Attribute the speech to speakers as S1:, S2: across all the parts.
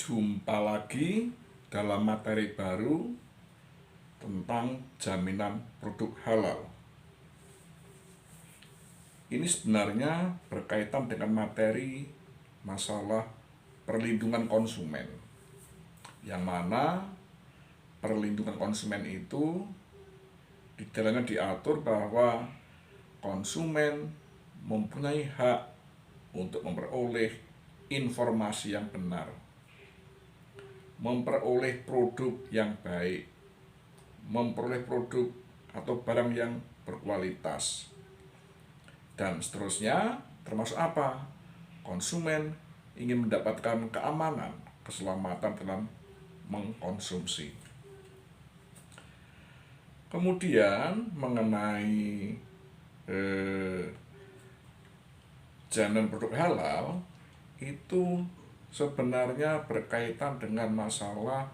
S1: Jumpa lagi dalam materi baru tentang jaminan produk halal. Ini sebenarnya berkaitan dengan materi masalah perlindungan konsumen, yang mana perlindungan konsumen itu di dalamnya diatur bahwa konsumen mempunyai hak untuk memperoleh informasi yang benar, memperoleh produk yang baik, memperoleh produk atau barang yang berkualitas, dan seterusnya. Termasuk apa? Konsumen ingin mendapatkan keamanan, keselamatan dalam mengkonsumsi. Kemudian mengenai jaminan produk halal itu sebenarnya berkaitan dengan masalah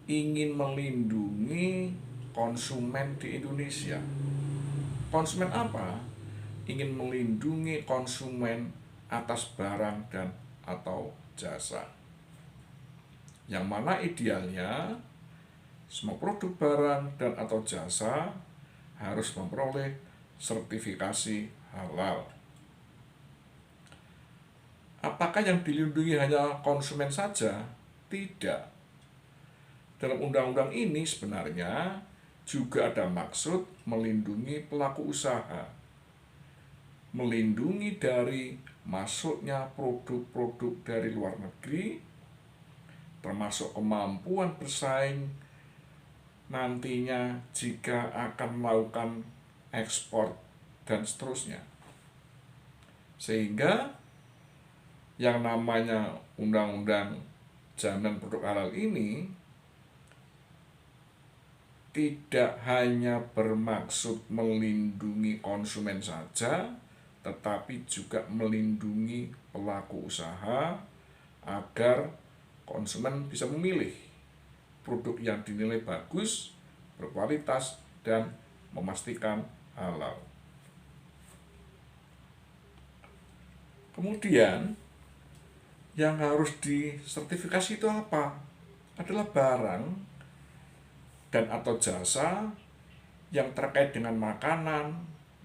S1: ingin melindungi konsumen di Indonesia. Konsumen apa? Ingin melindungi konsumen atas barang dan atau jasa. Yang mana idealnya semua produk barang dan atau jasa harus memperoleh sertifikasi halal. Apakah yang dilindungi hanya konsumen saja? Tidak. Dalam undang-undang ini sebenarnya juga ada maksud melindungi pelaku usaha, melindungi dari masuknya produk-produk dari luar negeri, termasuk kemampuan bersaing nantinya jika akan melakukan ekspor dan seterusnya. Sehingga yang namanya undang-undang jaminan produk halal ini tidak hanya bermaksud melindungi konsumen saja, tetapi juga melindungi pelaku usaha agar konsumen bisa memilih produk yang dinilai bagus, berkualitas, dan memastikan halal. Kemudian yang harus disertifikasi itu apa? Adalah barang dan atau jasa yang terkait dengan makanan,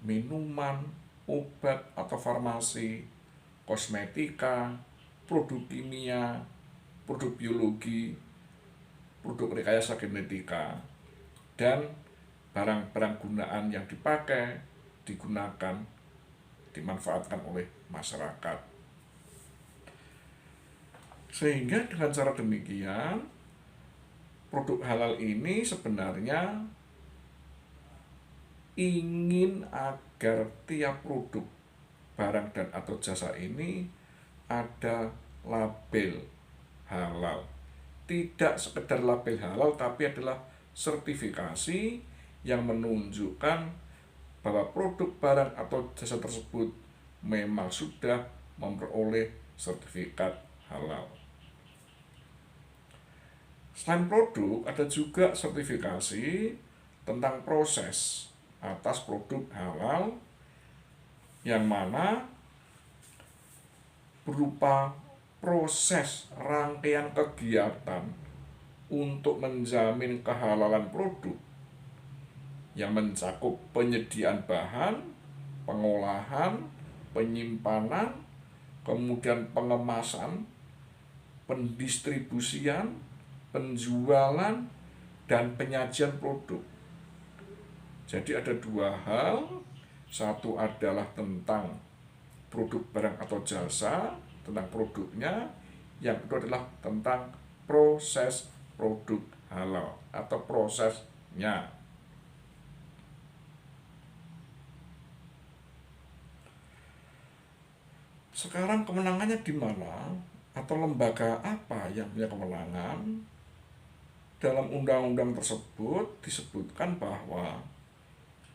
S1: minuman, obat atau farmasi, kosmetika, produk kimia, produk biologi, produk rekayasa genetika, dan barang-barang gunaan yang dipakai, digunakan, dimanfaatkan oleh masyarakat. Sehingga dengan cara demikian, produk halal ini sebenarnya ingin agar tiap produk, barang dan atau jasa ini ada label halal. Tidak sekedar label halal, tapi adalah sertifikasi yang menunjukkan bahwa produk, barang atau jasa tersebut memang sudah memperoleh sertifikat halal. Selain produk, ada juga sertifikasi tentang proses atas produk halal, yang mana berupa proses rangkaian kegiatan untuk menjamin kehalalan produk yang mencakup penyediaan bahan, pengolahan, penyimpanan, kemudian pengemasan, pendistribusian, penjualan, dan penyajian produk. Jadi ada dua hal. Satu adalah tentang produk, barang atau jasa, tentang produknya. Yang kedua adalah tentang proses produk halal atau prosesnya. Sekarang kewenangannya di mana? Atau lembaga apa yang punya kewenangan? Dalam undang-undang tersebut disebutkan bahwa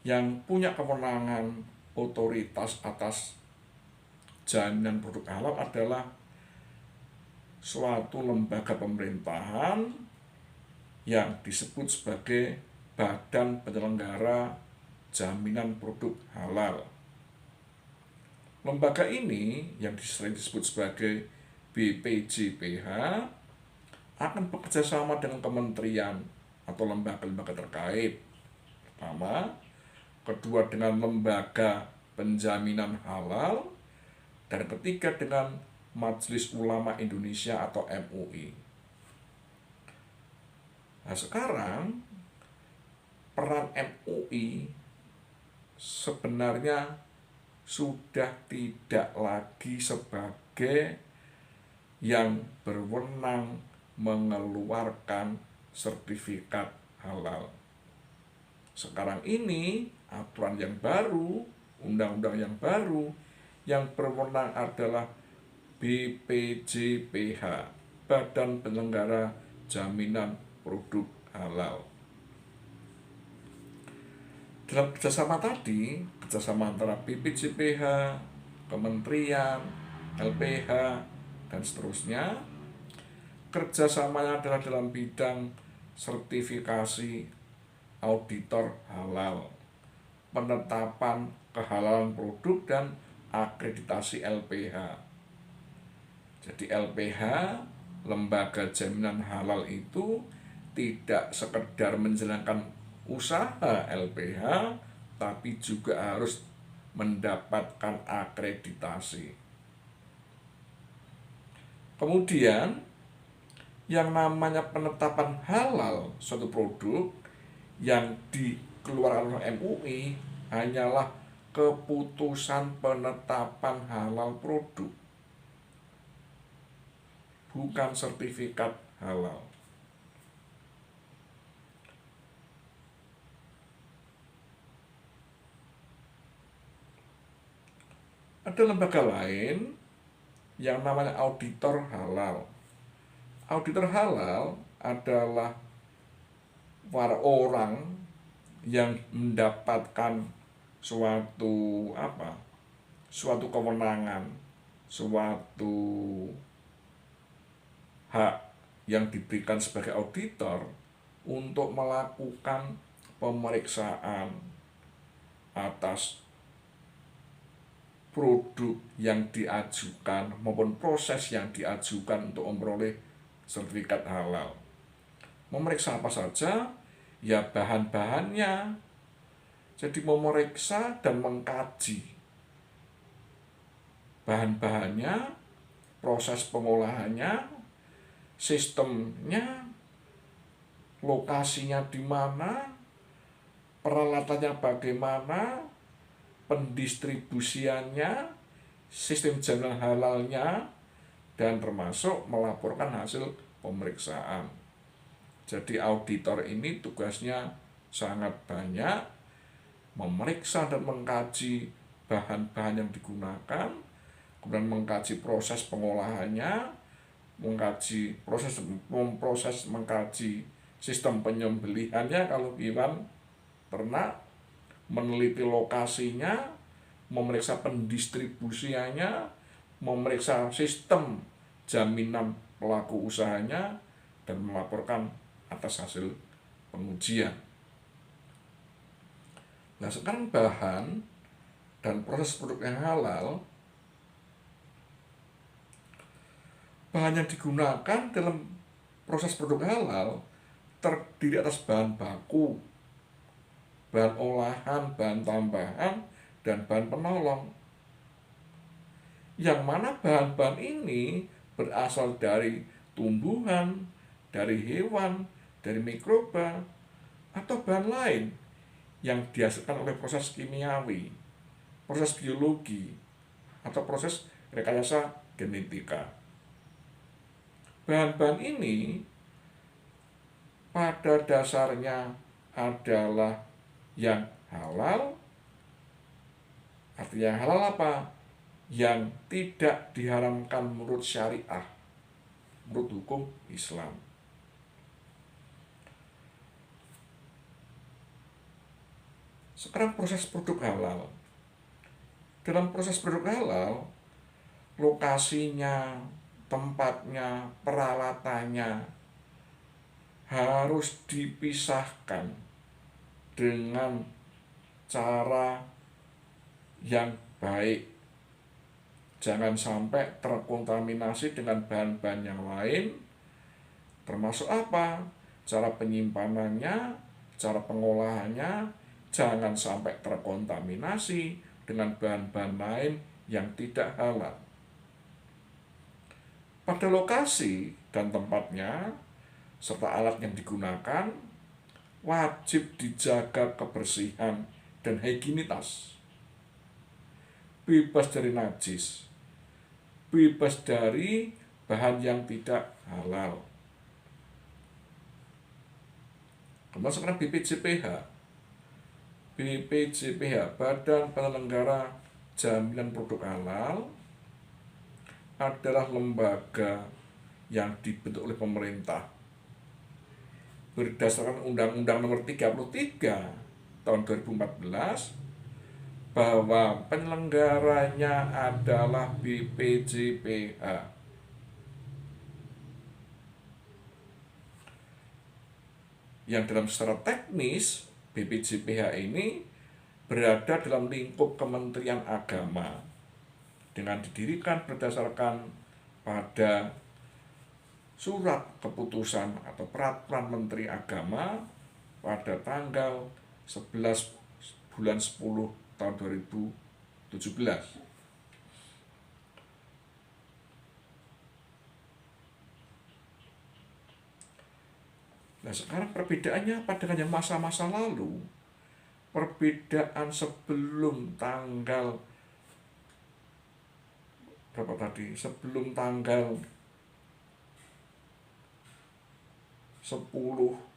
S1: yang punya kewenangan otoritas atas jaminan produk halal adalah suatu lembaga pemerintahan yang disebut sebagai Badan Penyelenggara Jaminan Produk Halal. Lembaga ini yang sering disebut sebagai BPJPH akan bekerja sama dengan kementerian atau lembaga-lembaga terkait. Pertama, kedua dengan lembaga penjaminan halal, dan ketiga dengan Majelis Ulama Indonesia atau MUI. Nah, sekarang peran MUI sebenarnya sudah tidak lagi sebagai yang berwenang mengeluarkan sertifikat halal. Sekarang ini aturan yang baru, undang-undang yang baru, yang berwenang adalah BPJPH, Badan Penyelenggara Jaminan Produk Halal. Dalam kerjasama tadi, kerjasama antara BPJPH, kementerian, LPH, dan seterusnya, kerjasamanya adalah dalam bidang sertifikasi auditor halal, penetapan kehalalan produk, dan akreditasi LPH. Jadi LPH, lembaga jaminan halal itu tidak sekedar menjalankan usaha LPH, tapi juga harus mendapatkan akreditasi. Kemudian, yang namanya penetapan halal suatu produk yang dikeluarkan oleh MUI hanyalah keputusan penetapan halal produk, bukan sertifikat halal. Ada lembaga lain yang namanya auditor halal. Auditor halal adalah para orang yang mendapatkan suatu kewenangan, suatu hak yang diberikan sebagai auditor untuk melakukan pemeriksaan atas produk yang diajukan maupun proses yang diajukan untuk memperoleh sertifikat halal. Memeriksa apa saja? Ya, bahan-bahannya. Jadi memeriksa dan mengkaji bahan-bahannya, proses pengolahannya, sistemnya, lokasinya di mana, peralatannya bagaimana, pendistribusiannya, sistem jaminan halalnya, dan termasuk melaporkan hasil pemeriksaan. Jadi auditor ini tugasnya sangat banyak, memeriksa dan mengkaji bahan-bahan yang digunakan, kemudian mengkaji proses pengolahannya, mengkaji sistem penyembelihannya kalau hewan ternak, meneliti lokasinya, memeriksa pendistribusiannya, memeriksa sistem jaminan pelaku usahanya, dan melaporkan atas hasil pengujian. Nah, sekarang bahan dan proses produk yang halal, bahan yang digunakan dalam proses produk halal terdiri atas bahan baku, bahan olahan, bahan tambahan, dan bahan penolong. Yang mana bahan-bahan ini berasal dari tumbuhan, dari hewan, dari mikroba, atau bahan lain yang dihasilkan oleh proses kimiawi, proses biologi, atau proses rekayasa genetika. Bahan-bahan ini pada dasarnya adalah yang halal. Artinya halal apa? Yang tidak diharamkan menurut syariah, menurut hukum Islam. Sekarang proses produk halal. Dalam proses produk halal, lokasinya, tempatnya, peralatannya harus dipisahkan dengan cara yang baik. Jangan sampai terkontaminasi dengan bahan-bahan yang lain, Termasuk apa? Cara penyimpanannya, cara pengolahannya, jangan sampai terkontaminasi dengan bahan-bahan lain yang tidak halal. Pada lokasi dan tempatnya, serta alat yang digunakan, wajib dijaga kebersihan dan higienitas. Bebas dari najis, bebas dari bahan yang tidak halal. Kemudian sekarang BPJPH, Badan Penyelenggara Jaminan Produk Halal, adalah lembaga yang dibentuk oleh pemerintah berdasarkan Undang-Undang Nomor 33 tahun 2014, bahwa penyelenggaranya adalah BPJPH. Yang dalam secara teknis BPJPH ini berada dalam lingkup Kementerian Agama dengan didirikan berdasarkan pada surat keputusan atau peraturan Menteri Agama pada tanggal 11 bulan 10 tahun 2017. Nah, sekarang perbedaannya apa dengan yang masa-masa lalu? Perbedaan sebelum tanggal berapa tadi? Sebelum tanggal 11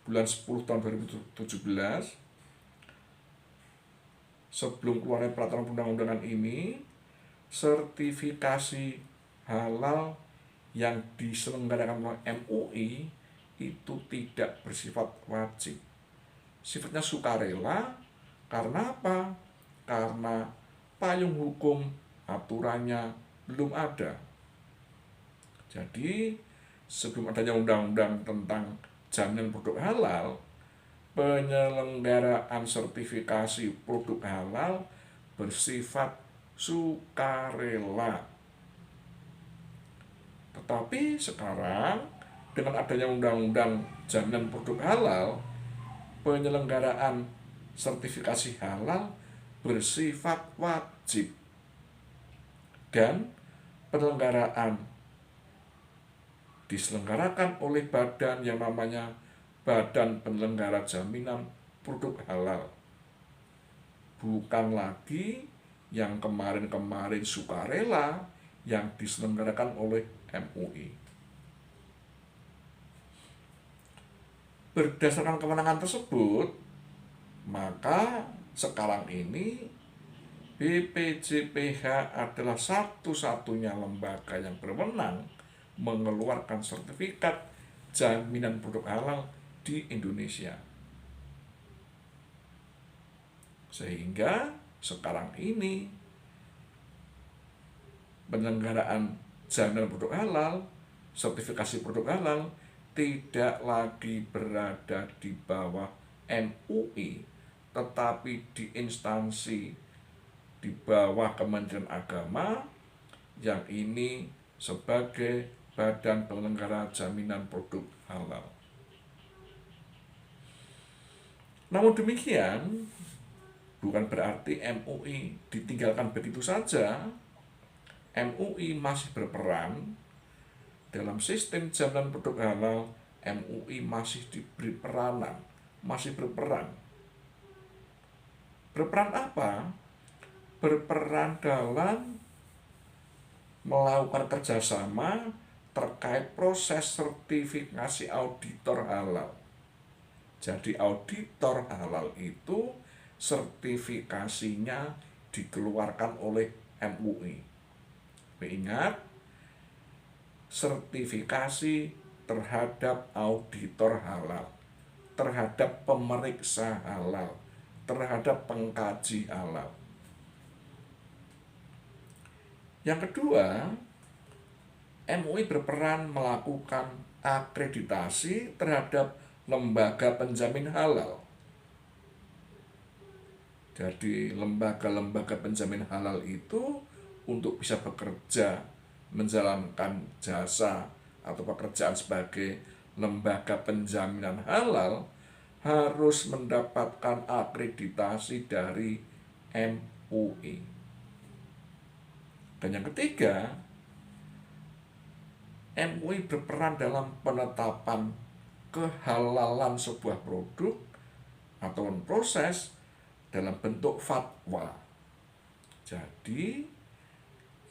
S1: bulan 10 tahun 2017, sebelum keluarnya peraturan undang-undangan ini, sertifikasi halal yang diselenggarakan oleh MUI itu tidak bersifat wajib, sifatnya sukarela. Karena apa? Karena payung hukum aturannya belum ada. Jadi sebelum adanya undang-undang tentang jaminan produk halal, penyelenggaraan sertifikasi produk halal bersifat sukarela. Tetapi sekarang dengan adanya undang-undang jaminan produk halal, penyelenggaraan sertifikasi halal bersifat wajib, dan penyelenggaraan diselenggarakan oleh badan yang namanya Badan Penyelenggara Jaminan Produk Halal, bukan lagi yang kemarin-kemarin sukarela yang diselenggarakan oleh MUI. Berdasarkan kewenangan tersebut, maka sekarang ini BPJPH adalah satu-satunya lembaga yang berwenang mengeluarkan sertifikat jaminan produk halal di Indonesia. Sehingga sekarang ini penyelenggaraan jaminan produk halal, sertifikasi produk halal tidak lagi berada di bawah MUI, tetapi di instansi di bawah Kementerian Agama, yang ini sebagai Badan Penyelenggara Jaminan Produk Halal. Namun demikian, bukan berarti MUI ditinggalkan begitu saja. MUI masih berperan dalam sistem jaminan produk halal. MUI masih diberi peranan, masih berperan. Berperan apa? Berperan dalam melakukan kerjasama terkait proses sertifikasi auditor halal. Jadi auditor halal itu sertifikasinya dikeluarkan oleh MUI. Ingat, sertifikasi terhadap auditor halal, terhadap pemeriksa halal, terhadap pengkaji halal. Yang kedua, MUI berperan melakukan akreditasi terhadap lembaga penjamin halal. Jadi lembaga-lembaga penjamin halal itu untuk bisa bekerja menjalankan jasa atau pekerjaan sebagai lembaga penjaminan halal harus mendapatkan akreditasi dari MUI. Dan yang ketiga, MUI berperan dalam penetapan kehalalan sebuah produk atau proses dalam bentuk fatwa. Jadi,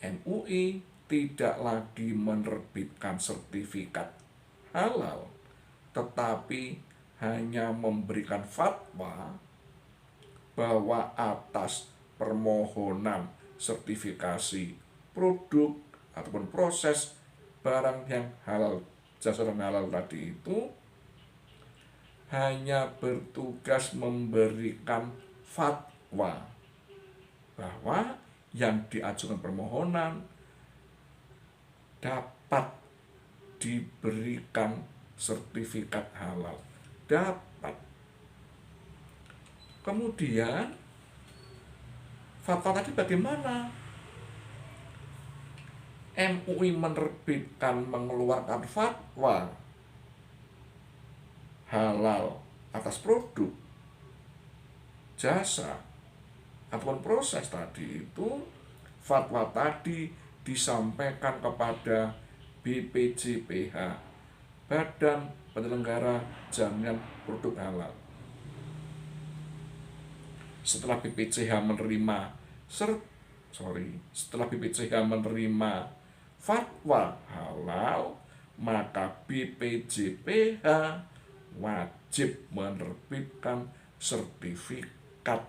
S1: MUI tidak lagi menerbitkan sertifikat halal, tetapi hanya memberikan fatwa bahwa atas permohonan sertifikasi produk ataupun proses barang yang halal, jasa dan halal tadi itu hanya bertugas memberikan fatwa bahwa yang diajukan permohonan dapat diberikan sertifikat halal. Dapat. Kemudian fatwa tadi bagaimana? MUI menerbitkan, mengeluarkan fatwa halal atas produk, jasa, ataupun proses tadi itu, fatwa tadi disampaikan kepada BPJPH, Badan Penyelenggara Jaminan Produk Halal. Setelah BPJPH menerima fatwa halal, maka BPJPH wajib menerbitkan sertifikat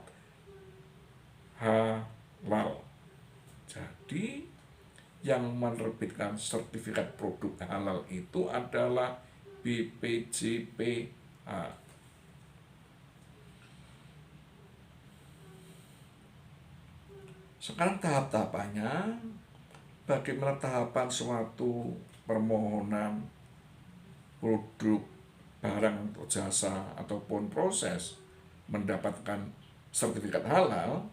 S1: halal. Jadi yang menerbitkan sertifikat produk halal itu adalah BPJPH. Sekarang tahap-tahapannya, bagaimana tahapan suatu permohonan produk, barang atau jasa ataupun proses mendapatkan sertifikat halal.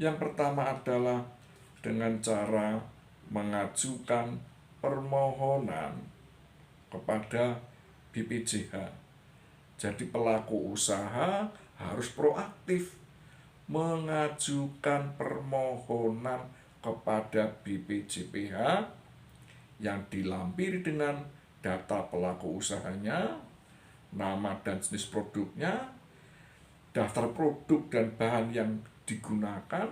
S1: Yang pertama adalah dengan cara mengajukan permohonan kepada BPJH. Jadi pelaku usaha harus proaktif mengajukan permohonan kepada BPJPH yang dilampiri dengan data pelaku usahanya, nama dan jenis produknya, daftar produk dan bahan yang digunakan,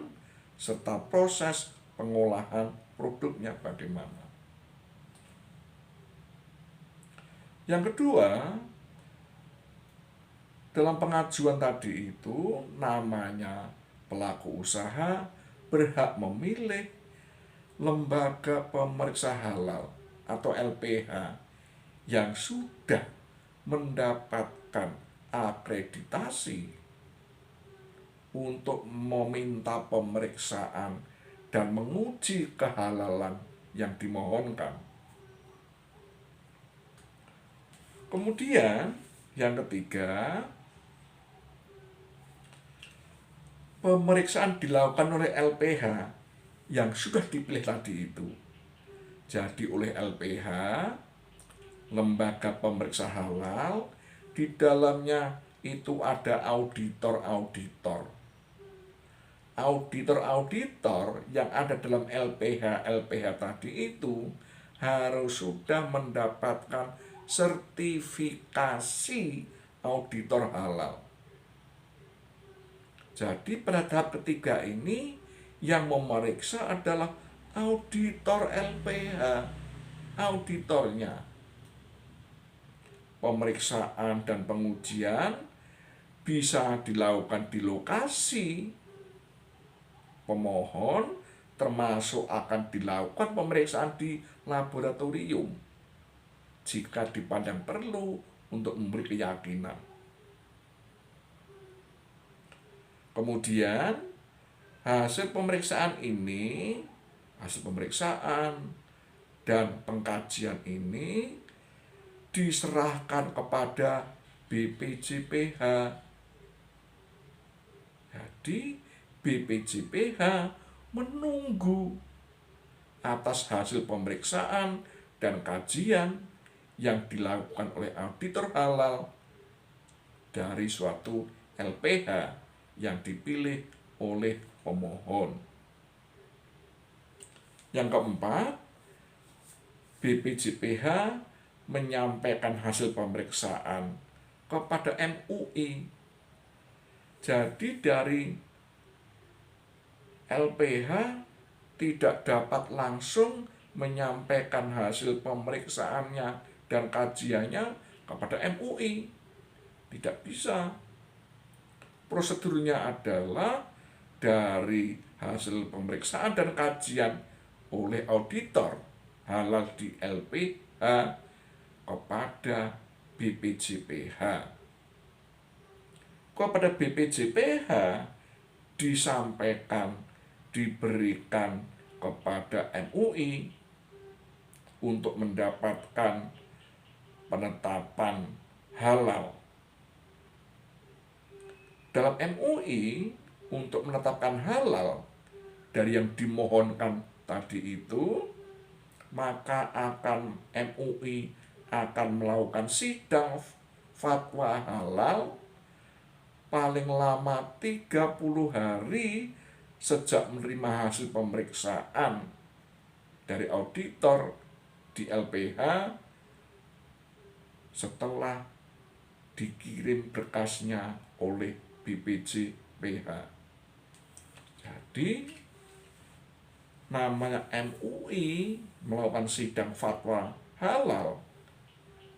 S1: serta proses pengolahan produknya bagaimana. Yang kedua, dalam pengajuan tadi itu, namanya pelaku usaha berhak memilih lembaga pemeriksa halal atau LPH yang sudah mendapatkan akreditasi untuk meminta pemeriksaan dan menguji kehalalan yang dimohonkan. Kemudian yang ketiga, pemeriksaan dilakukan oleh LPH yang sudah dipilih tadi itu. Jadi oleh LPH, lembaga pemeriksa halal, di dalamnya itu ada auditor-auditor. Auditor-auditor yang ada dalam LPH tadi itu harus sudah mendapatkan sertifikasi auditor halal. Jadi pada tahap ketiga ini yang memeriksa adalah auditor LPH, auditornya. Pemeriksaan dan pengujian bisa dilakukan di lokasi pemohon, termasuk akan dilakukan pemeriksaan di laboratorium jika dipandang perlu untuk memberi keyakinan. Kemudian hasil pemeriksaan dan pengkajian ini diserahkan kepada BPJPH. Jadi BPJPH menunggu atas hasil pemeriksaan dan kajian yang dilakukan oleh auditor halal dari suatu LPH yang dipilih oleh pemohon. Yang keempat, BPJPH menyampaikan hasil pemeriksaan kepada MUI. Jadi dari LPH tidak dapat langsung menyampaikan hasil pemeriksaannya dan kajiannya kepada MUI. Tidak bisa. Prosedurnya adalah dari hasil pemeriksaan dan kajian oleh auditor halal di LPH kepada BPJPH. Kepada BPJPH disampaikan, diberikan kepada MUI untuk mendapatkan penetapan halal. Dalam MUI untuk menetapkan halal dari yang dimohonkan tadi itu, maka MUI akan melakukan sidang fatwa halal paling lama 30 hari sejak menerima hasil pemeriksaan dari auditor di LPH setelah dikirim berkasnya oleh BPJPH. Jadi namanya MUI melakukan sidang fatwa halal,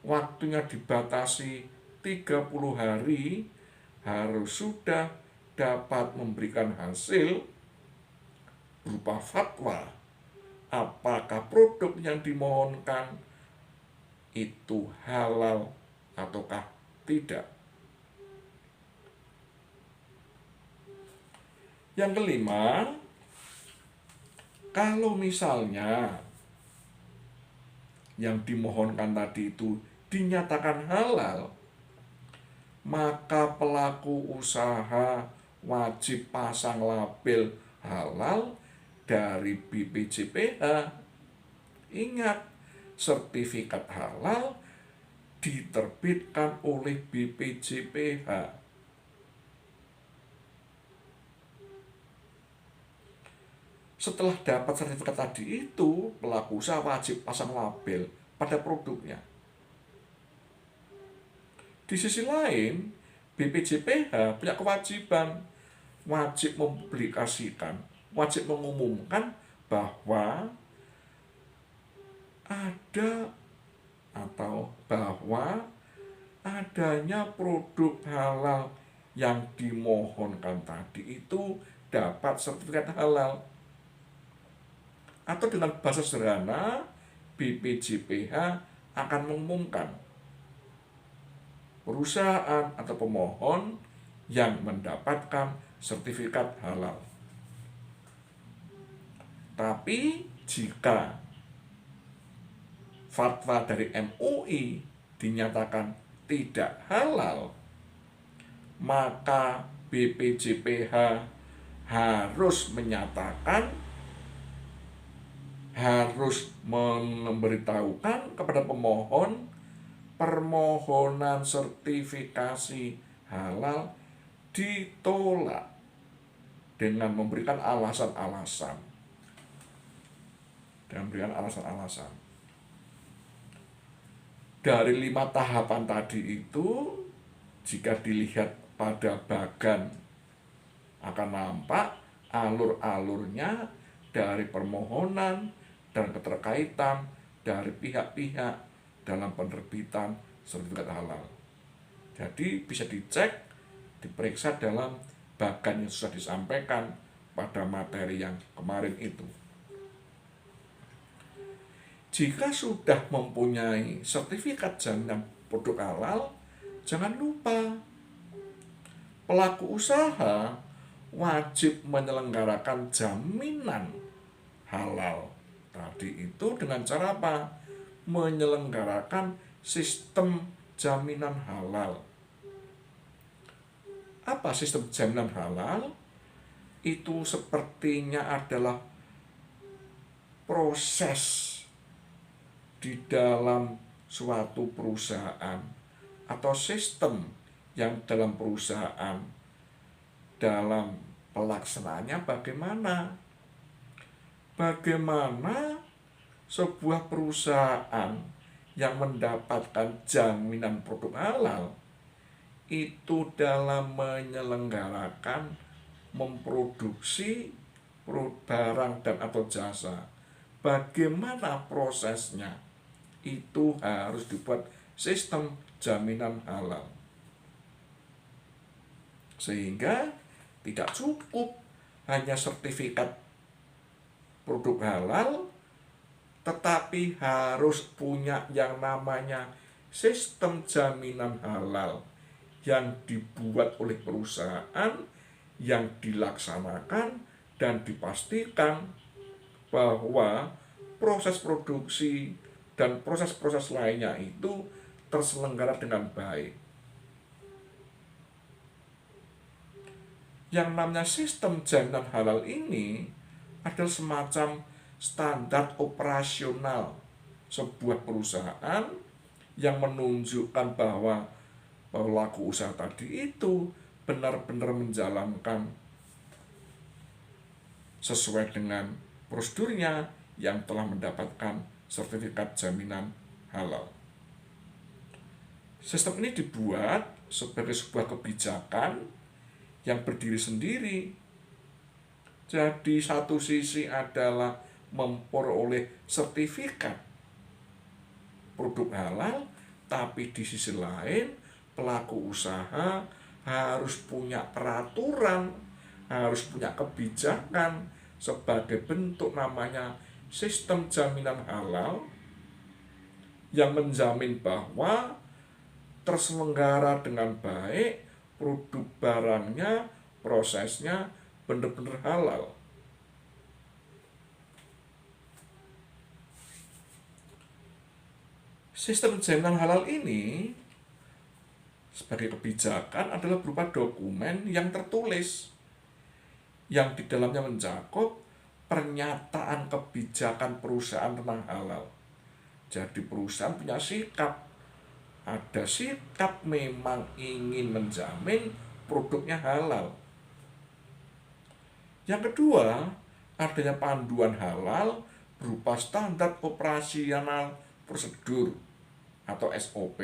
S1: waktunya dibatasi 30 hari, harus sudah dapat memberikan hasil berupa fatwa apakah produk yang dimohonkan itu halal ataukah tidak. Yang kelima, kalau misalnya yang dimohonkan tadi itu dinyatakan halal, maka pelaku usaha wajib pasang label halal dari BPJPH. Ingat, sertifikat halal diterbitkan oleh BPJPH. Setelah dapat sertifikat tadi itu, pelaku usaha wajib pasang label pada produknya. Di sisi lain, BPJPH punya kewajiban wajib mempublikasikan, wajib mengumumkan bahwa adanya produk halal yang dimohonkan tadi itu dapat sertifikat halal. Atau dengan bahasa sederhana, BPJPH akan mengumumkan perusahaan atau pemohon yang mendapatkan sertifikat halal. Tapi jika fatwa dari MUI dinyatakan tidak halal, maka BPJPH harus memberitahukan kepada pemohon permohonan sertifikasi halal ditolak dengan memberikan alasan-alasan. Dari 5 tahapan tadi itu, jika dilihat pada bagan, akan nampak alur-alurnya dari permohonan dan keterkaitan dari pihak-pihak dalam penerbitan sertifikat halal. Jadi bisa dicek, diperiksa dalam bagan yang sudah disampaikan pada materi yang kemarin itu. Jika sudah mempunyai sertifikat jaminan produk halal, jangan lupa pelaku usaha wajib menyelenggarakan jaminan halal tadi itu dengan cara apa? Menyelenggarakan sistem jaminan halal. Apa sistem jaminan halal? Itu sepertinya adalah proses di dalam suatu perusahaan atau sistem yang dalam perusahaan, dalam pelaksanaannya bagaimana. Bagaimana sebuah perusahaan yang mendapatkan jaminan produk halal itu dalam menyelenggarakan, memproduksi barang dan atau jasa. Bagaimana prosesnya? Itu harus dibuat sistem jaminan halal. Sehingga tidak cukup hanya sertifikat produk halal, tetapi harus punya yang namanya sistem jaminan halal yang dibuat oleh perusahaan, yang dilaksanakan dan dipastikan bahwa proses produksi dan proses-proses lainnya itu terselenggara dengan baik. Yang namanya sistem jaminan halal ini adalah semacam standar operasional sebuah perusahaan yang menunjukkan bahwa pelaku usaha tadi itu benar-benar menjalankan sesuai dengan prosedurnya yang telah mendapatkan sertifikat jaminan halal. Sistem ini dibuat sebagai sebuah kebijakan yang berdiri sendiri. Jadi satu sisi adalah memperoleh sertifikat produk halal, tapi di sisi lain pelaku usaha harus punya peraturan, harus punya kebijakan sebagai bentuk namanya sistem jaminan halal yang menjamin bahwa terselenggara dengan baik, produk barangnya, prosesnya benar-benar halal. Sistem jaminan halal ini sebagai kebijakan adalah berupa dokumen yang tertulis yang di dalamnya mencakup pernyataan kebijakan perusahaan tentang halal. Jadi perusahaan punya sikap, ada sikap memang ingin menjamin produknya halal. Yang kedua, adanya panduan halal berupa standar operasional prosedur atau SOP.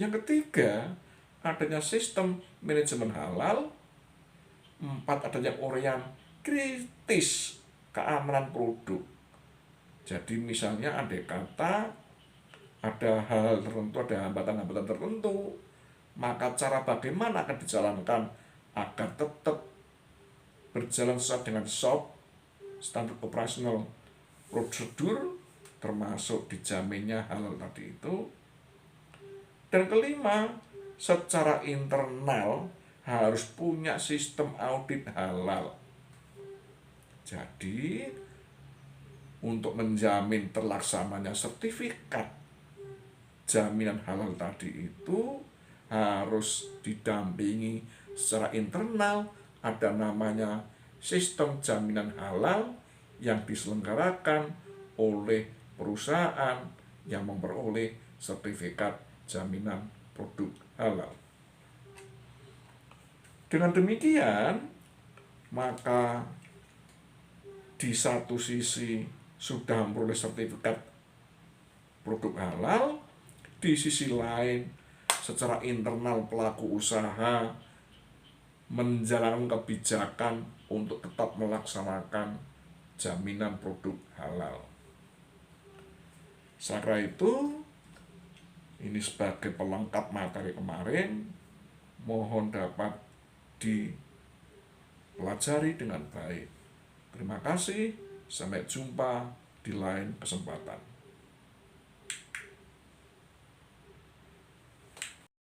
S1: Yang ketiga, adanya sistem manajemen halal. 4, adanya uraian kritis keamanan produk. Jadi misalnya andai kata ada hal tertentu, ada hambatan-hambatan tertentu, maka cara bagaimana akan dijalankan agar tetap berjalan sesuai dengan SOP, standar operasional prosedur, termasuk dijaminnya halal tadi itu. Dan kelima, secara internal harus punya sistem audit halal. Jadi untuk menjamin terlaksananya sertifikat jaminan halal tadi itu harus didampingi secara internal, ada namanya sistem jaminan halal yang diselenggarakan oleh perusahaan yang memperoleh sertifikat jaminan produk halal. Dengan demikian, maka di satu sisi sudah memperoleh sertifikat produk halal, di sisi lain secara internal pelaku usaha menjalankan kebijakan untuk tetap melaksanakan jaminan produk halal. Saya kira itu, ini sebagai pelengkap materi kemarin, mohon dapat dipelajari dengan baik. Terima kasih, sampai jumpa di lain kesempatan.